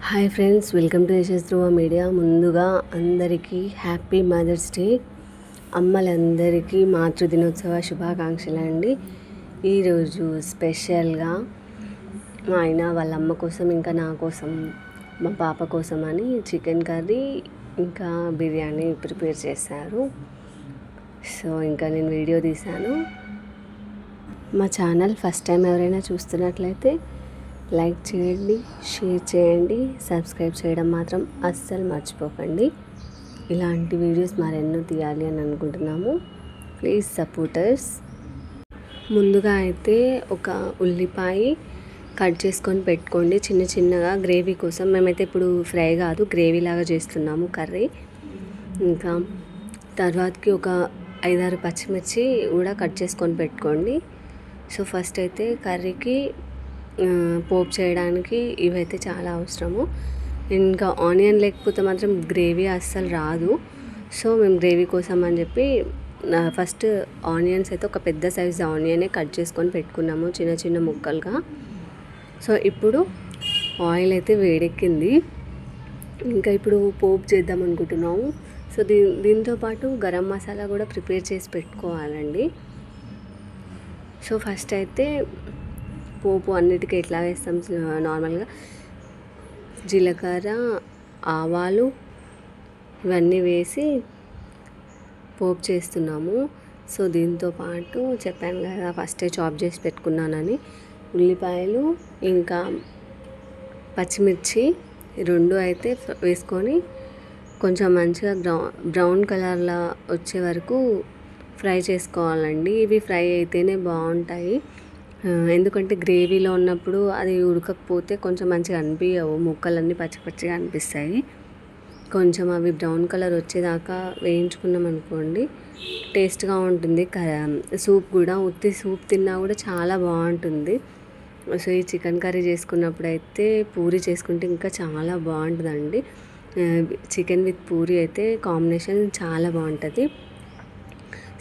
Hi friends, welcome to Yashas Dhruva media. ముందుగా అందరికీ happy mother's day. అమ్మలందరికీ మాతృదినోత్సవ శుభాకాంక్షలు అండి. ఈరోజు స్పెషల్గా మా ఆయన వాళ్ళ అమ్మ కోసం, ఇంకా నా కోసం, మా పాప కోసం అని చికెన్ కర్రీ ఇంకా బిర్యానీ ప్రిపేర్ చేశారు. సో ఇంకా నేను వీడియో తీశాను. మా ఛానల్ ఫస్ట్ టైం ఎవరైనా చూస్తున్నట్లయితే లైక్ చేయండి, షేర్ చేయండి, సబ్స్క్రైబ్ చేయడం మాత్రం అస్సలు మర్చిపోకండి. ఇలాంటి వీడియోస్ మరెన్నో తీయాలి అని అనుకుంటున్నాము. Please supporters. ముందుగా అయితే ఒక ఉల్లిపాయ కట్ చేసుకొని పెట్టుకోండి చిన్న చిన్నగా, గ్రేవీ కోసం. మేమైతే ఇప్పుడు ఫ్రై కాదు, గ్రేవీ లాగా చేస్తున్నాము కర్రీ. ఇంకా తర్వాతకి ఒక 5-6 పచ్చిమిర్చి కూడా కట్ చేసుకొని పెట్టుకోండి. సో ఫస్ట్ అయితే కర్రీకి పోపు చేయడానికి ఇవైతే చాలా అవసరము. ఇంకా ఆనియన్ లేకపోతే మాత్రం గ్రేవీ అస్సలు రాదు. సో మేము గ్రేవీ కోసం అని చెప్పి ఫస్ట్ ఆనియన్స్ అయితే ఒక పెద్ద సైజ్ ఆనియనే కట్ చేసుకొని పెట్టుకున్నాము చిన్న చిన్న ముక్కలుగా. సో ఇప్పుడు ఆయిల్ అయితే వేడెక్కింది. ఇంకా ఇప్పుడు పోపు చేద్దాం అనుకుంటున్నాము. సో దీంతో పాటు గరం మసాలా కూడా ప్రిపేర్ చేసి పెట్టుకోవాలండి. సో ఫస్ట్ అయితే పోపు అన్నిటికీ ఎట్లా వేస్తాం నార్మల్గా జీలకర్ర, ఆవాలు ఇవన్నీ వేసి పోపు చేస్తున్నాము. సో దీంతో పాటు చెప్పాను కదా ఫస్టే చాప్ చేసి పెట్టుకున్నానని, ఉల్లిపాయలు ఇంకా పచ్చిమిర్చి 2 అయితే వేసుకొని కొంచెం మంచిగా బ్రౌన్ కలర్లా వచ్చే వరకు ఫ్రై చేసుకోవాలండి. ఇవి ఫ్రై అయితేనే బాగుంటాయి. ఎందుకంటే గ్రేవీలో ఉన్నప్పుడు అది ఉడకకపోతే కొంచెం మంచిగా అనిపించవు, ముక్కలన్నీ పచ్చి పచ్చిగా అనిపిస్తాయి. కొంచెం అవి బ్రౌన్ కలర్ వచ్చేదాకా వేయించుకున్నాం అనుకోండి, టేస్ట్గా ఉంటుంది. సూప్ కూడా, ఉత్తి సూప్ తిన్నా కూడా చాలా బాగుంటుంది. సో ఈ చికెన్ కర్రీ చేసుకున్నప్పుడు అయితే పూరి చేసుకుంటే ఇంకా చాలా బాగుంటుందండి. చికెన్ విత్ పూరి అయితే కాంబినేషన్ చాలా బాగుంటుంది.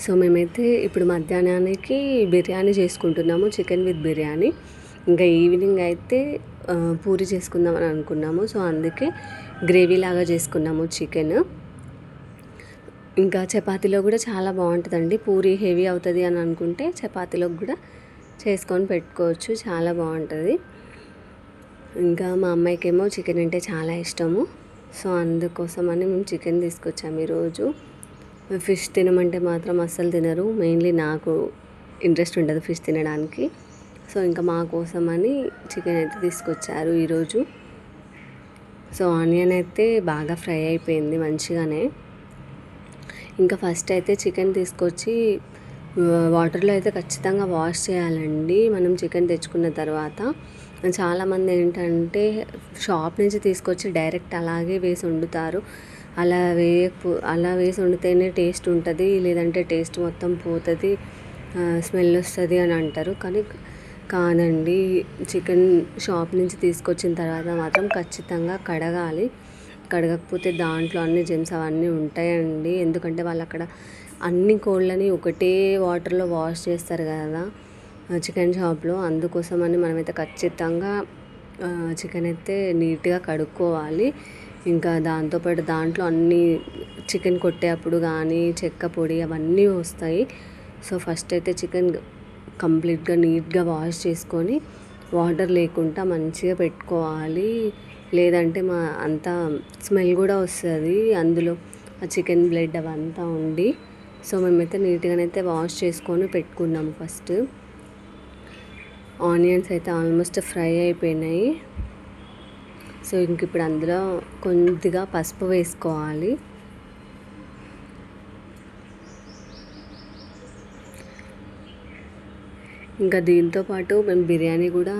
సో మేమైతే ఇప్పుడు మధ్యాహ్నానికి బిర్యానీ చేసుకుంటున్నాము, చికెన్ విత్ బిర్యానీ. ఇంకా ఈవినింగ్ అయితే పూరి చేసుకుందామని అనుకున్నాము. సో అందుకే గ్రేవీ లాగా చేసుకున్నాము చికెన్. ఇంకా చపాతీలో కూడా చాలా బాగుంటుందండి. పూరి హెవీ అవుతుంది అని అనుకుంటే చపాతీలో కూడా చేసుకొని పెట్టుకోవచ్చు, చాలా బాగుంటుంది. ఇంకా మా అమ్మాయికేమో చికెన్ అంటే చాలా ఇష్టము. సో అందుకోసమని మేము చికెన్ తీసుకొచ్చాము ఈరోజు. ఫిష్ తినమంటే మాత్రం అస్సలు తినరు. మెయిన్లీ నాకు ఇంట్రెస్ట్ ఉండదు ఫిష్ తినడానికి. సో ఇంకా మా కోసమని చికెన్ అయితే తీసుకొచ్చారు ఈరోజు. సో ఆనియన్ అయితే బాగా ఫ్రై అయిపోయింది మంచిగానే. ఇంకా ఫస్ట్ అయితే చికెన్ తీసుకొచ్చి వాటర్లో అయితే ఖచ్చితంగా వాష్ చేయాలండి మనం చికెన్ తెచ్చుకున్న తర్వాత. చాలామంది ఏంటంటే షాప్ నుంచి తీసుకొచ్చి డైరెక్ట్ అలాగే వేసి వండుతారు. అలా వేసి వండితేనే టేస్ట్ ఉంటుంది, లేదంటే టేస్ట్ మొత్తం పోతుంది, స్మెల్ వస్తుంది అని అంటారు. కానీ కాదండి, చికెన్ షాప్ నుంచి తీసుకొచ్చిన తర్వాత మాత్రం ఖచ్చితంగా కడగాలి. కడగకపోతే దాంట్లో అన్ని జెమ్స్ అవన్నీ ఉంటాయండి. ఎందుకంటే వాళ్ళు అక్కడ అన్ని కోళ్ళని ఒకటే వాటర్లో వాష్ చేస్తారు కదా చికెన్ షాప్లో. అందుకోసమని మనమైతే ఖచ్చితంగా చికెన్ అయితే నీట్గా కడుక్కోవాలి. ఇంకా దాంతోపాటు దాంట్లో అన్నీ చికెన్ కొట్టేటప్పుడు కానీ చెక్క పొడి అవన్నీ వస్తాయి. సో ఫస్ట్ అయితే చికెన్ కంప్లీట్గా నీట్గా వాష్ చేసుకొని వాటర్ లేకుండా మంచిగా పెట్టుకోవాలి. లేదంటే అంతా స్మెల్ కూడా వస్తుంది అందులో, ఆ చికెన్ బ్లడ్ అవంతా ఉండి. సో మేమైతే నీట్గానైతే వాష్ చేసుకొని పెట్టుకున్నాము. ఫస్ట్ ఆనియన్స్ అయితే ఆల్మోస్ట్ ఫ్రై అయిపోయినాయి. సో ఇంక ఇప్పుడు అందులో కొద్దిగా పసుపు వేసుకోవాలి. ఇంకా దీంతోపాటు మేము బిర్యానీ కూడా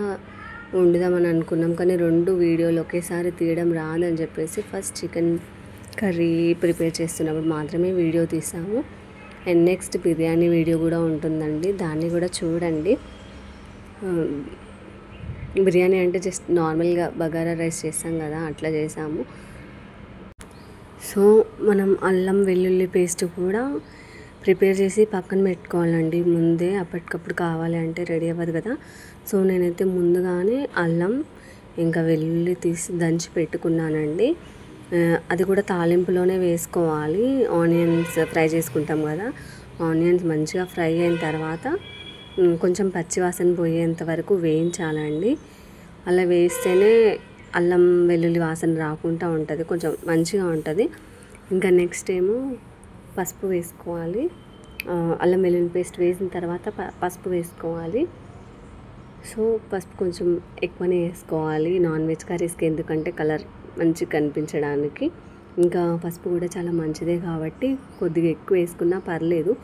వండుదామని అనుకున్నాం, కానీ 2 వీడియోలు ఒకేసారి తీయడం రాదని చెప్పేసి ఫస్ట్ చికెన్ కర్రీ ప్రిపేర్ చేస్తున్నప్పుడు మాత్రమే వీడియో తీసాము. అండ్ నెక్స్ట్ బిర్యానీ వీడియో కూడా ఉంటుందండి, దాన్ని కూడా చూడండి. బిర్యానీ అంటే జస్ట్ నార్మల్గా బగారా రైస్ చేస్తాం కదా, అట్లా చేసాము. సో మనం అల్లం వెల్లుల్లి పేస్ట్ కూడా ప్రిపేర్ చేసి పక్కన పెట్టుకోవాలండి ముందే, అప్పటికప్పుడు కావాలి అంటే రెడీ అవ్వదు కదా. సో నేనైతే ముందుగానే అల్లం ఇంకా వెల్లుల్లి తీసి దంచి పెట్టుకున్నానండి. అది కూడా తాలింపులోనే వేసుకోవాలి. ఆనియన్స్ ఫ్రై చేసుకుంటాం కదా, ఆనియన్స్ మంచిగా ఫ్రై అయిన తర్వాత కొంచెం పచ్చివాసన పోయేంత వరకు వేయించాలండి. అలా వేస్తేనే అల్లం వెల్లుల్లి వాసన రాకుండా ఉంటుంది, కొంచెం మంచిగా ఉంటుంది. ఇంకా నెక్స్ట్ ఏమో పసుపు వేసుకోవాలి. అల్లం వెల్లుల్లి పేస్ట్ వేసిన తర్వాత పసుపు వేసుకోవాలి. సో పసుపు కొంచెం ఎక్కువనే వేసుకోవాలి నాన్ వెజ్ కర్రీస్కి, ఎందుకంటే కలర్ మంచిగా కనిపించడానికి. ఇంకా పసుపు కూడా చాలా మంచిదే కాబట్టి కొద్దిగా ఎక్కువ వేసుకున్నా పర్లేదు.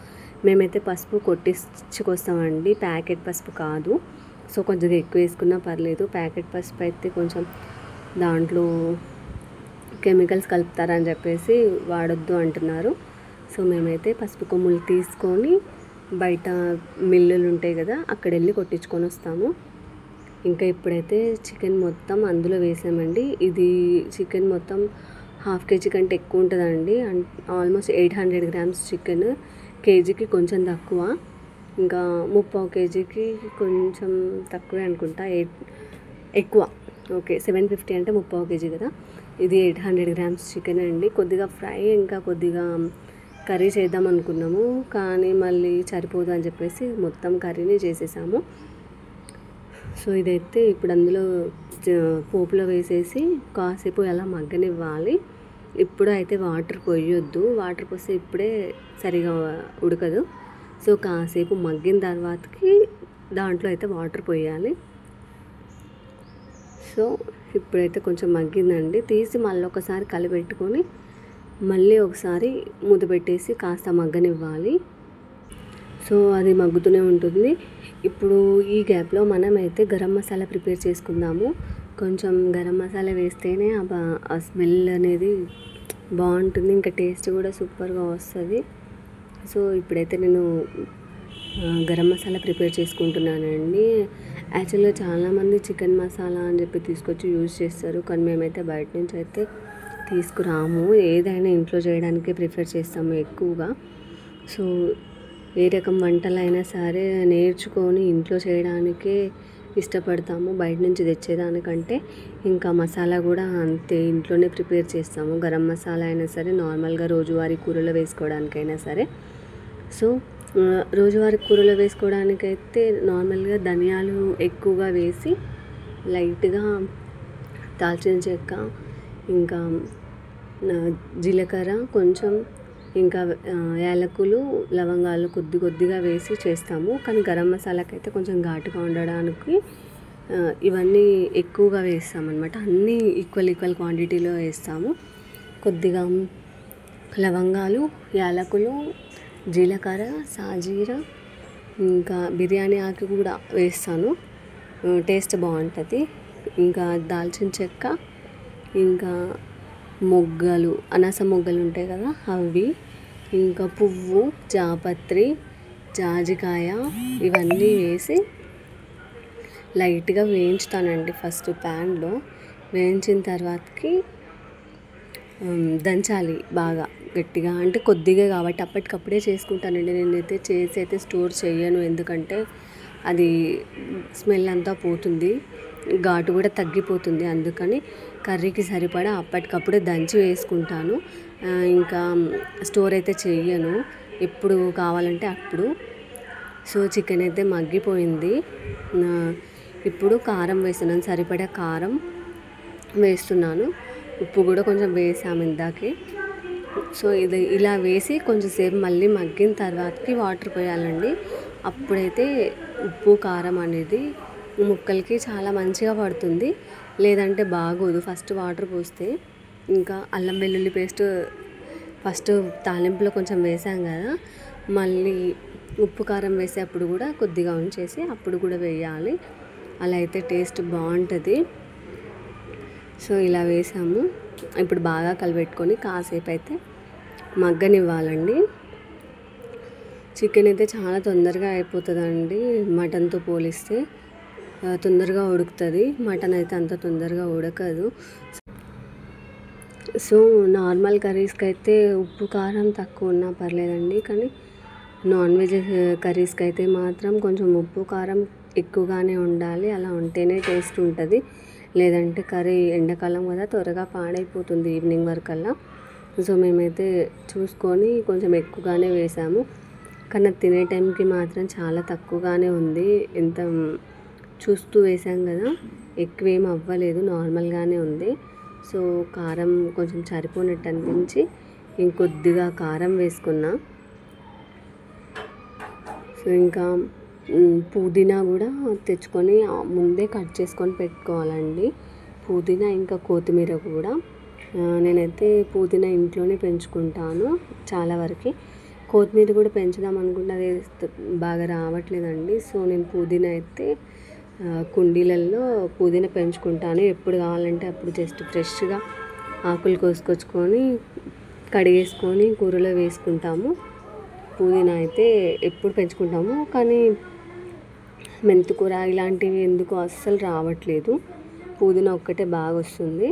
మేమైతే పసుపు కొట్టించుకొస్తామండి, ప్యాకెట్ పసుపు కాదు. సో కొద్దిగా ఎక్కువ వేసుకున్నా పర్లేదు. ప్యాకెట్ పసుపు అయితే కొంచెం దాంట్లో కెమికల్స్ కలుపుతారని చెప్పేసి వాడొద్దు అంటున్నారు. సో మేమైతే పసుపు కొమ్ములు తీసుకొని బయట మిల్లులు ఉంటాయి కదా, అక్కడ వెళ్ళి కొట్టించుకొని వస్తాము. ఇంకా ఇప్పుడైతే చికెన్ మొత్తం అందులో వేసామండి. ఇది చికెన్ మొత్తం 1/2 kg కంటే ఎక్కువ ఉంటుందండి. ఆల్మోస్ట్ 800 grams చికెన్, కేజీకి కొంచెం తక్కువ. ఇంకా 3/4 kgకి కొంచెం తక్కువే అనుకుంటా, ఎక్కువ. ఓకే 750 అంటే 3/4 kg కదా. ఇది 800 grams చికెన్ అండి. కొద్దిగా ఫ్రై ఇంకా కొద్దిగా కర్రీ చేద్దాం అనుకున్నాము, కానీ మళ్ళీ సరిపోదు అని చెప్పేసి మొత్తం కర్రీని చేసేసాము. సో ఇదైతే ఇప్పుడు అందులో పోపులో వేసేసి కాసేపు అలా మగ్గనివ్వాలి. ఇప్పుడు అయితే వాటర్ పోయొద్దు, వాటర్ పోస్తే ఇప్పుడే సరిగా ఉడకదు. సో కాసేపు మగ్గిన తర్వాతకి దాంట్లో అయితే వాటర్ పోయాలి. సో ఇప్పుడైతే కొంచెం మగ్గిందండి, తీసి మళ్ళీ ఒకసారి కలిపెట్టుకొని మళ్ళీ ఒకసారి మూత పెట్టేసి కాస్త మగ్గనివ్వాలి. సో అది మగ్గుతూనే ఉంటుంది. ఇప్పుడు ఈ గ్యాప్లో మనమైతే గరం మసాలా ప్రిపేర్ చేసుకుందాము. కొంచెం గరం మసాలా వేస్తేనే ఆ స్మెల్ అనేది బాగుంటుంది, ఇంకా టేస్ట్ కూడా సూపర్గా వస్తుంది. సో ఇప్పుడైతే నేను గరం మసాలా ప్రిపేర్ చేసుకుంటున్నానండి. యాక్చువల్గా చాలామంది చికెన్ మసాలా అని చెప్పి తీసుకొచ్చి యూజ్ చేస్తారు, కానీ మేమైతే బయట నుంచి అయితే తీసుకురాము. ఏదైనా ఇంట్లో చేయడానికే ప్రిఫర్ చేస్తాము ఎక్కువగా. సో ఏ రకం వంటలైనా సరే నేర్చుకొని ఇంట్లో చేయడానికే ఇష్టపడతాము, బయట నుంచి తెచ్చేదానికంటే. ఇంకా మసాలా కూడా అంతే, ఇంట్లోనే ప్రిపేర్ చేస్తాము. గరం మసాలా అయినా సరే, నార్మల్గా రోజువారీ కూరలో వేసుకోవడానికైనా సరే. సో రోజువారీ కూరలో వేసుకోవడానికైతే నార్మల్గా ధనియాలు ఎక్కువగా వేసి లైట్గా దాల్చిన చెక్క, ఇంకా జీలకర్ర కొంచెం, ఇంకా యాలకులు, లవంగాలు కొద్దిగా వేసి చేస్తాము. కానీ గరం మసాలాకైతే కొంచెం ఘాటుగా ఉండడానికి ఇవన్నీ ఎక్కువగా వేస్తామన్నమాట. అన్నీ ఈక్వల్ క్వాంటిటీలో వేస్తాము. కొద్దిగా లవంగాలు, యాలకులు, జీలకర్ర, సాజీర, ఇంకా బిర్యానీ ఆకు కూడా వేస్తాను, టేస్ట్ బాగుంటుంది. ఇంకా దాల్చిన చెక్క, ఇంకా మొగ్గలు, అనాస మొగ్గలు ఉంటాయి కదా అవి, ఇంకా పువ్వు, జాపత్రి, జాజికాయ ఇవన్నీ వేసి లైట్గా వేయించుతానండి. ఫస్ట్ ప్యాన్లో వేయించిన తర్వాతకి దంచాలి బాగా గట్టిగా, అంటే కొద్దిగా కాబట్టి అప్పటికప్పుడే చేసుకుంటానండి. నేనైతే చేసి అయితే స్టోర్ చేయను, ఎందుకంటే అది స్మెల్ అంతా పోతుంది, ఘాటు కూడా తగ్గిపోతుంది. అందుకని కర్రీకి సరిపడా అప్పటికప్పుడే దంచి వేసుకుంటాను. ఇంకా స్టోర్ అయితే చెయ్యను, ఎప్పుడు కావాలంటే అప్పుడు. సో చికెన్ అయితే మగ్గిపోయింది. ఇప్పుడు కారం వేస్తున్నాను, సరిపడా కారం వేస్తున్నాను. ఉప్పు కూడా కొంచెం వేసాము ఇందాకే. సో ఇది ఇలా వేసి కొంచెం సేపు మళ్ళీ మగ్గిన తర్వాతకి వాటర్ పోయాలండి. అప్పుడైతే ఉప్పు కారం అనేది ముక్కలకి చాలా మంచిగా పడుతుంది, లేదంటే బాగోదు ఫస్ట్ వాటర్ పోస్తే. ఇంకా అల్లం వెల్లుల్లి పేస్ట్ ఫస్ట్ తాలింపులో కొంచెం వేసాం కదా, మళ్ళీ ఉప్పు కారం వేసేటప్పుడు కూడా కొద్దిగా ఉంచేసి అప్పుడు కూడా వేయాలి, అలా అయితే టేస్ట్ బాగుంటుంది. సో ఇలా వేసాము. ఇప్పుడు బాగా కలిపెట్టుకొని కాసేపు అయితే మగ్గనివ్వాలండి. చికెన్ అయితే చాలా తొందరగా అయిపోతుందండి మటన్తో పోలిస్తే, తొందరగా ఉడుకుతుంది. మటన్ అయితే అంత తొందరగా ఉడకదు. సో నార్మల్ కర్రీస్కి అయితే ఉప్పు కారం తక్కువ ఉన్నా పర్లేదండి, కానీ నాన్ వెజ్ కర్రీస్కి అయితే మాత్రం కొంచెం ఉప్పు కారం ఎక్కువగానే ఉండాలి, అలా ఉంటేనే టేస్ట్ ఉంటుంది. లేదంటే కర్రీ ఎండాకాలం కదా త్వరగా పాడైపోతుంది ఈవినింగ్ వరకల్లా. సో మేమైతే చూసుకొని కొంచెం ఎక్కువగానే వేసాము, కానీ తినే టైంకి మాత్రం చాలా తక్కువగానే ఉంది. ఎంత చూస్తూ వేసాం కదా, ఎక్కువేం అవ్వలేదు, నార్మల్గానే ఉంది. సో కారం కొంచెం సరిపోనట్టు అనిపించి ఇంకొద్దిగా కారం వేసుకున్నా. సో ఇంకా పుదీనా కూడా తెచ్చుకొని ముందే కట్ చేసుకొని పెట్టుకోవాలండి. పుదీనా ఇంకా కొత్తిమీర కూడా నేనైతే పుదీనా ఇంట్లోనే పెంచుకుంటాను చాలా వరకు. కొత్తిమీర కూడా పెంచుదాం అనుకుంటే అది బాగా రావట్లేదండి. సో నేను పుదీనా అయితే కుండీలలో పుదీనా పెంచుకుంటాను. ఎప్పుడు కావాలంటే అప్పుడు జస్ట్ ఫ్రెష్గా ఆకులు కోసుకొచ్చుకొని కడిగేసుకొని కూరలో వేసుకుంటాము. పుదీనా అయితే ఎప్పుడు పెంచుకుంటాము, కానీ మెంతికూర ఇలాంటివి ఎందుకు అస్సలు రావట్లేదు. పుదీనా ఒక్కటే బాగా వస్తుంది.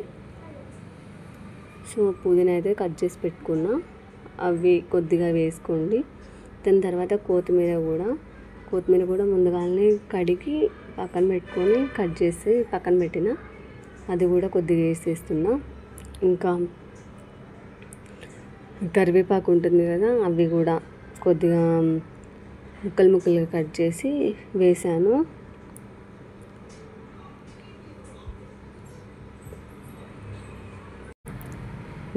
సో పుదీనా అయితే కట్ చేసి పెట్టుకున్నా, అవి కొద్దిగా వేసుకోండి. దాని తర్వాత కొత్తిమీర కూడా ముందుగానే కడిగి పక్కన పెట్టుకొని కట్ చేసి పక్కన పెట్టిన, అది కూడా కొద్దిగా వేసేస్తున్నా. ఇంకా కరివేపాకు ఉంటుంది కదా, అవి కూడా కొద్దిగా ముక్కలుగా కట్ చేసి వేసాను.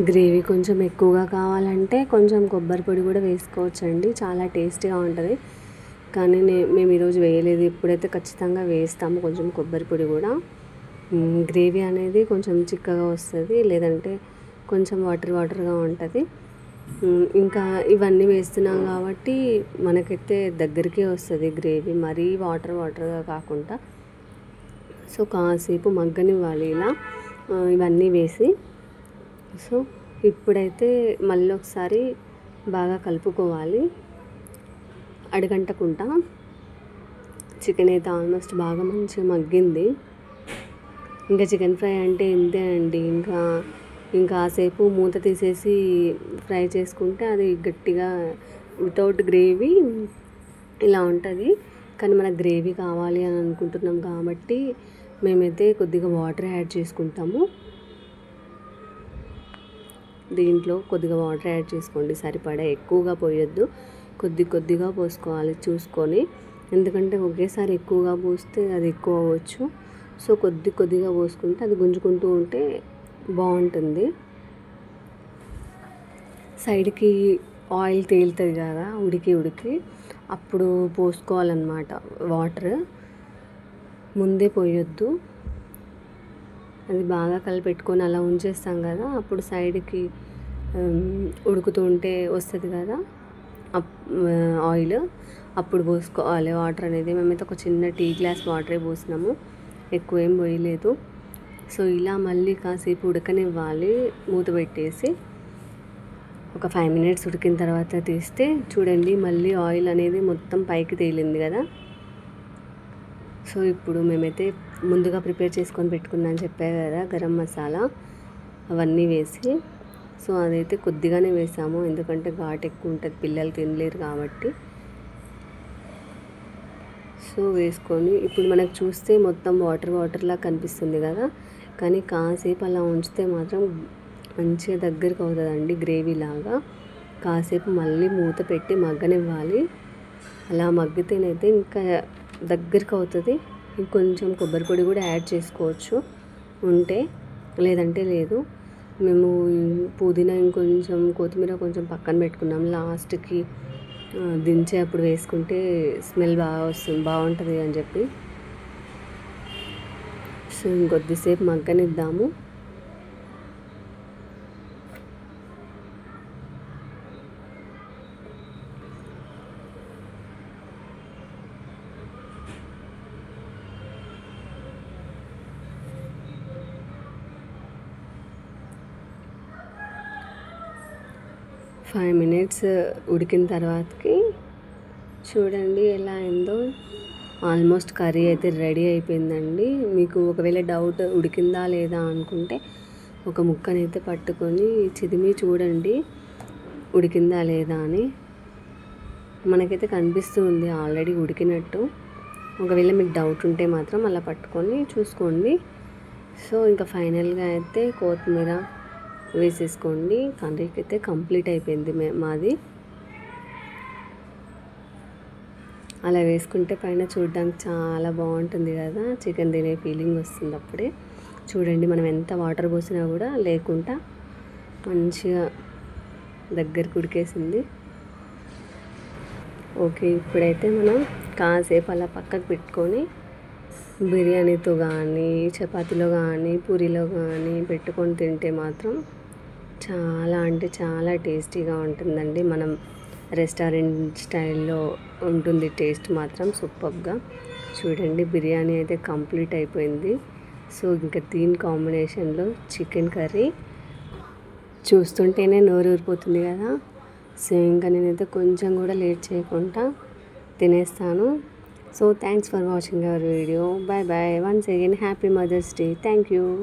గ్రేవీ కొంచెం ఎక్కువగా కావాలంటే కొంచెం కొబ్బరి పొడి కూడా వేసుకోవచ్చండి, చాలా టేస్టీగా ఉంటుంది. కానీ మేము ఈరోజు వేయలేదు, ఎప్పుడైతే ఖచ్చితంగా వేస్తాము కొంచెం కొబ్బరి పొడి కూడా. గ్రేవీ అనేది కొంచెం చిక్కగా వస్తుంది, లేదంటే కొంచెం వాటర్గా ఉంటుంది. ఇంకా ఇవన్నీ వేస్తున్నాం కాబట్టి మనకైతే దగ్గరికే వస్తుంది గ్రేవీ, మరీ వాటర్గా కాకుండా. సో కాసేపు మగ్గనివ్వాలి ఇలా ఇవన్నీ వేసి. సో ఇప్పుడైతే మళ్ళీ ఒకసారి బాగా కలుపుకోవాలి అడగంటకుండా. చికెన్ అయితే ఆల్మోస్ట్ బాగా మంచిగా మగ్గింది. ఇంకా చికెన్ ఫ్రై అంటే ఇంతే అండి, ఇంకా కాసేపు మూత తీసేసి ఫ్రై చేసుకుంటే అది గట్టిగా వితౌట్ గ్రేవీ ఇలా ఉంటుంది. కానీ మనకు గ్రేవీ కావాలి అని అనుకుంటున్నాం కాబట్టి మేమైతే కొద్దిగా వాటర్ యాడ్ చేసుకుంటాము. దీంట్లో కొద్దిగా వాటర్ యాడ్ చేసుకోండి సరిపడా, ఎక్కువగా పోయొద్దు, కొద్దిగా పోసుకోవాలి చూసుకొని. ఎందుకంటే ఒకేసారి ఎక్కువగా పోస్తే అది ఎక్కువ అవ్వచ్చు. సో కొద్దిగా పోసుకుంటే అది గుంజుకుంటూ ఉంటే బాగుంటుంది. సైడ్కి ఆయిల్ తేలుతుంది కదా ఉడికి అప్పుడు పోసుకోవాలన్నమాట వాటర్, ముందే పోయొద్దు. అది బాగా కలిపెట్టుకొని అలా ఉంచేస్తాం కదా, అప్పుడు సైడ్కి ఉడుకుతూ ఉంటే వస్తుంది కదా ఆయిల్, అప్పుడు పోసుకోవాలి వాటర్ అనేది. మేమైతే ఒక చిన్న టీ గ్లాస్ వాటరే పోసినాము, ఎక్కువ ఏం పోయలేదు. సో ఇలా మళ్ళీ కాసేపు ఉడకనివ్వాలి మూత పెట్టేసి. ఒక 5 minutes ఉడికిన తర్వాత తీస్తే చూడండి మళ్ళీ ఆయిల్ అనేది మొత్తం పైకి తేలింది కదా. సో ఇప్పుడు మేమైతే ముందుగా ప్రిపేర్ చేసుకొని పెట్టుకున్నాను చెప్పాను కదా గరం మసాలా, అవన్నీ వేసి. సో అదైతే కొద్దిగానే వేసాము, ఎందుకంటే ఘాటు ఎక్కువ ఉంటుంది, పిల్లలు తినలేరు కాబట్టి. సో వేసుకొని ఇప్పుడు మనకు చూస్తే మొత్తం వాటర్లా కనిపిస్తుంది కదా, కానీ కాసేపు అలా ఉంచితే మాత్రం మంచిగా దగ్గరికి అవుతుందండి గ్రేవీ లాగా. కాసేపు మళ్ళీ మూత పెట్టి మగ్గనివ్వాలి. అలా మగ్గితేనైతే ఇంకా దగ్గరికి అవుతుంది. ఇంకొంచెం కొబ్బరి పొడి కూడా యాడ్ చేసుకోవచ్చు ఉంటే, లేదంటే లేదు. మేము పుదీనా ఇంకొంచెం కొత్తిమీర కొంచెం పక్కన పెట్టుకున్నాం, లాస్ట్కి దించే అప్పుడు వేసుకుంటే స్మెల్ బాగుంటుంది అని చెప్పి. సో ఇంకొద్దిసేపు మగ్గనిద్దాము. ఫైవ్ మినిట్స్ ఉడికిన తర్వాతకి చూడండి ఎలా అయిందో. ఆల్మోస్ట్ కర్రీ అయితే రెడీ అయిపోయిందండి. మీకు ఒకవేళ డౌట్ ఉడికిందా లేదా అనుకుంటే ఒక ముక్కనైతే పట్టుకొని చిదిమి చూడండి ఉడికిందా లేదా అని. మనకైతే కనిపిస్తుంది ఆల్రెడీ ఉడికినట్టు. ఒకవేళ మీకు డౌట్ ఉంటే మాత్రం అలా పట్టుకొని చూసుకోండి. సో ఇంకా ఫైనల్గా అయితే కొత్తిమీర వేసేసుకోండి. కర్రీకి అయితే కంప్లీట్ అయిపోయింది మాది. అలా వేసుకుంటే పైన చూడడానికి చాలా బాగుంటుంది కదా, చికెన్ తినే ఫీలింగ్ వస్తుంది అప్పుడే. చూడండి మనం ఎంత వాటర్ పోసినా కూడా లేకుండా మంచిగా దగ్గరికి ఉడికేసింది. ఓకే, ఇప్పుడైతే మనం కాసేపు అలా పక్కకు పెట్టుకొని బిర్యానీతో కానీ చపాతీలో కానీ పూరీలో కానీ పెట్టుకొని తింటే మాత్రం చాలా అంటే చాలా టేస్టీగా ఉంటుందండి. మనం రెస్టారెంట్ స్టైల్లో ఉంటుంది టేస్ట్ మాత్రం సూపర్గా. చూడండి బిర్యానీ అయితే కంప్లీట్ అయిపోయింది. సో ఇంకా దీని కాంబినేషన్లో చికెన్ కర్రీ చూస్తుంటేనే నోరు ఊరిపోతుంది కదా. సో ఇంకా నేనైతే కొంచెం కూడా లేట్ చేయకుండా తినేస్తాను. So thanks for watching our video. Bye bye. Once again, happy Mother's Day. Thank you.